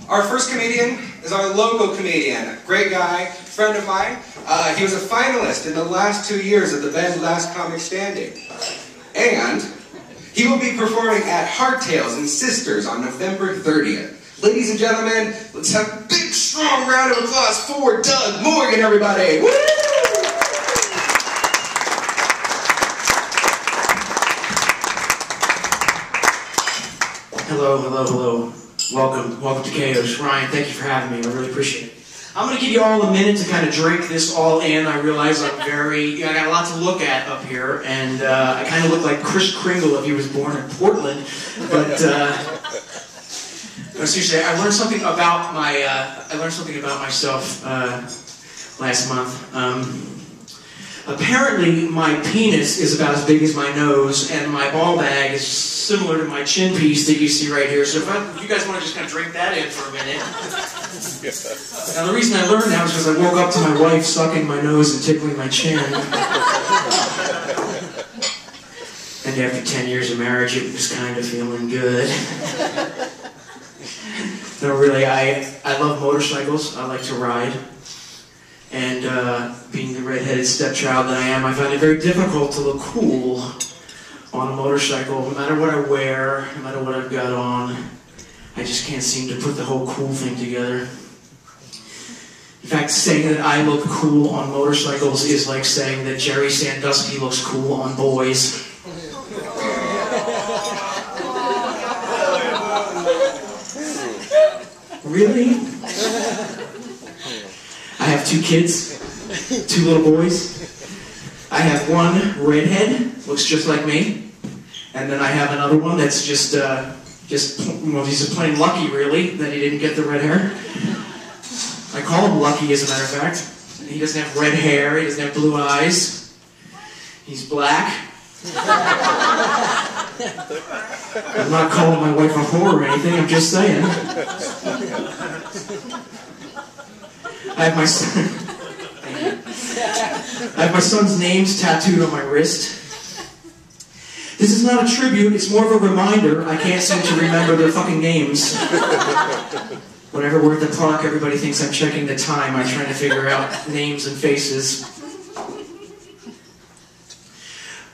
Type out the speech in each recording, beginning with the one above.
Our first comedian is our local comedian. Great guy, friend of mine. He was a finalist in the last 2 years of the Bend Last Comic Standing. And he will be performing at Hardtails and Sisters on November 30th. Ladies and gentlemen, let's have a big, strong round of applause for Doug Morgan, everybody! Woo! Hello, hello, hello. Welcome to KO's. Ryan, thank you for having me. I really appreciate it. I'm going to give you all a minute to kind of drink this all in. I realize I got a lot to look at up here, and I kind of look like Kris Kringle if he was born in Portland. But seriously, I learned something about myself last month. Apparently, my penis is about as big as my nose, and my ball bag is similar to my chin piece that you see right here. So if you guys want to just kind of drink that in for a minute. Now the reason I learned that was because I woke up to my wife sucking my nose and tickling my chin. And after 10 years of marriage, it was kind of feeling good. No, really, I love motorcycles. I like to ride. And being the redheaded stepchild that I am, I find it very difficult to look cool on a motorcycle. No matter what I wear, no matter what I've got on, I just can't seem to put the whole cool thing together. In fact, saying that I look cool on motorcycles is like saying that Jerry Sandusky looks cool on boys. Really? I have 2 kids, 2 little boys. I have one redhead, looks just like me, and then I have another one that's just well, he's plain lucky, really, that he didn't get the red hair. I call him Lucky, as a matter of fact. He doesn't have red hair, he doesn't have blue eyes. He's black. I'm not calling my wife a whore or anything, I'm just saying. I have my son's names tattooed on my wrist. This is not a tribute, it's more of a reminder. I can't seem to remember their fucking names. Whenever we're at the park, everybody thinks I'm checking the time. I'm trying to figure out names and faces.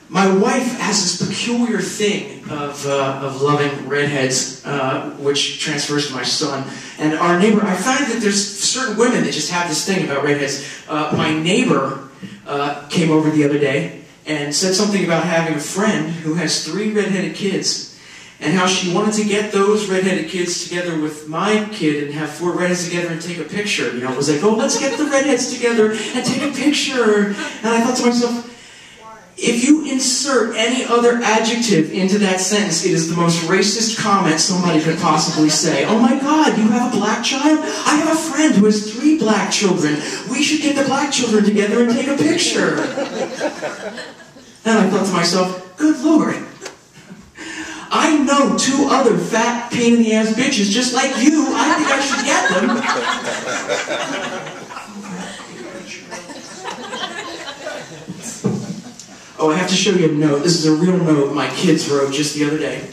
My wife has this peculiar thing of loving redheads, which transfers to my son. And our neighbor, I find that there's certain women that just have this thing about redheads. My neighbor came over the other day and said something about having a friend who has 3 redheaded kids, and how she wanted to get those redheaded kids together with my kid and have 4 redheads together and take a picture. You know, it was like, oh, let's get the redheads together and take a picture. And I thought to myself, if you insert any other adjective into that sentence, it is the most racist comment somebody could possibly say. Oh my God, you have a black child? I have a friend who has 3 black children. We should get the black children together and take a picture. And I thought to myself, good Lord, I know 2 other fat, pain-in-the-ass bitches just like you. I think I should get them. Oh, I have to show you a note. This is a real note my kids wrote just the other day.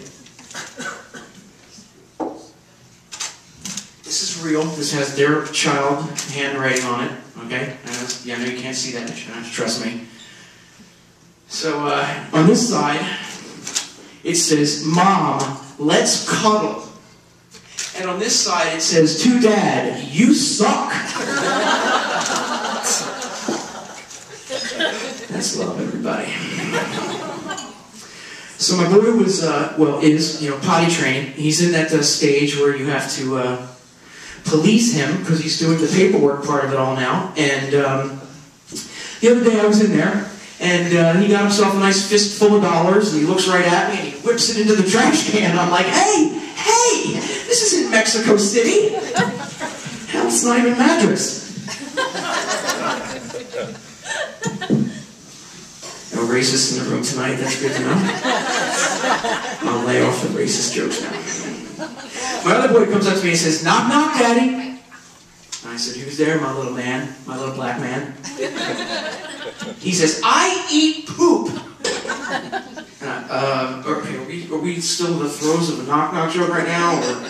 This is real. This has their child handwriting on it. Okay? I know you can't see that, but you have to trust me. So, on this side, it says, Mom, let's cuddle. And on this side, it says, to Dad, you suck. That's love, everybody. So my boy was, is potty training. He's in that stage where you have to police him because he's doing the paperwork part of it all now. And the other day I was in there, and he got himself a nice fistful of dollars, and he looks right at me, and he whips it into the trash can. I'm like, hey, this isn't Mexico City. Hell, it's not even Madras. No racists in the room tonight, that's good to know. I'll lay off the racist jokes now. My other boy comes up to me and says, knock, knock, Daddy. And I said, who's there, my little man, my little black man? He says, I eat poop. And okay, are we still in the throes of a knock-knock joke right now? Or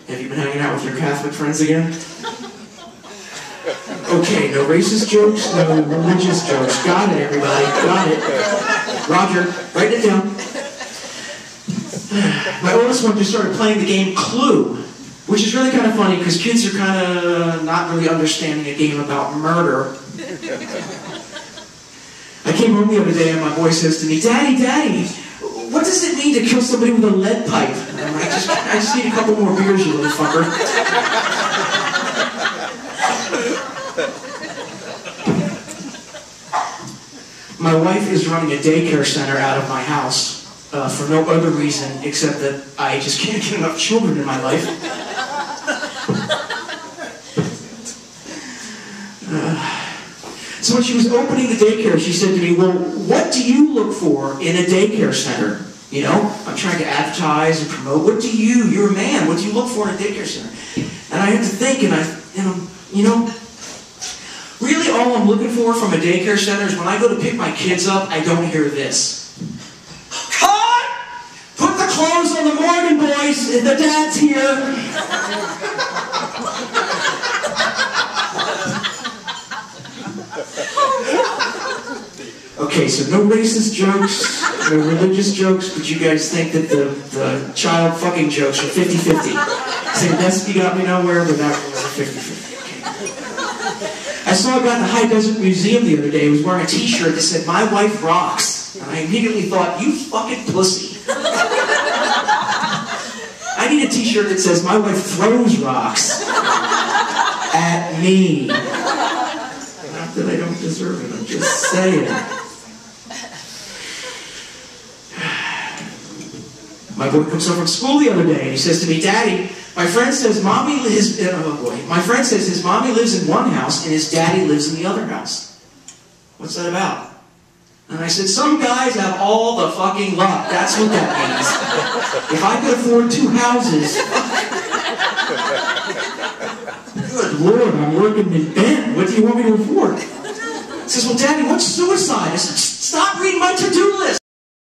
Have you been hanging out with your Catholic friends again? Okay, no racist jokes, no religious jokes. Got it, everybody. Got it. Roger, write it down. My oldest one just started playing the game Clue, which is really kind of funny because kids are kind of not really understanding a game about murder. I came home the other day and my boy says to me, Daddy, Daddy, what does it mean to kill somebody with a lead pipe? And I'm like, I just need a couple more beers, you little fucker. My wife is running a daycare center out of my house for no other reason except that I just can't get enough children in my life. So when she was opening the daycare, she said to me, well, what do you look for in a daycare center? You know, I'm trying to advertise and promote. What do you're a man, what do you look for in a daycare center? And I had to think, really all I'm looking for from a daycare center is when I go to pick my kids up, I don't hear this. Cut! Put the clothes on the Morgan boys, the dad's here. Okay, so no racist jokes, no religious jokes, but you guys think that the child fucking jokes are 50-50. Sandusky got me nowhere, but that was a 50-50. Okay. I saw a guy at the High Desert Museum the other day who was wearing a t-shirt that said, "My wife rocks." And I immediately thought, you fucking pussy. I need a t-shirt that says, "My wife throws rocks at me." Not that I don't deserve it, I'm just saying. My boy comes home from school the other day and he says to me, Daddy, my friend says his mommy lives in one house and his daddy lives in the other house. What's that about? And I said, some guys have all the fucking luck. That's what that means. If I could afford 2 houses, good Lord, I'm working in bed. What do you want me to afford? He says, well, Daddy, what's suicide? I said, stop reading my to-do list.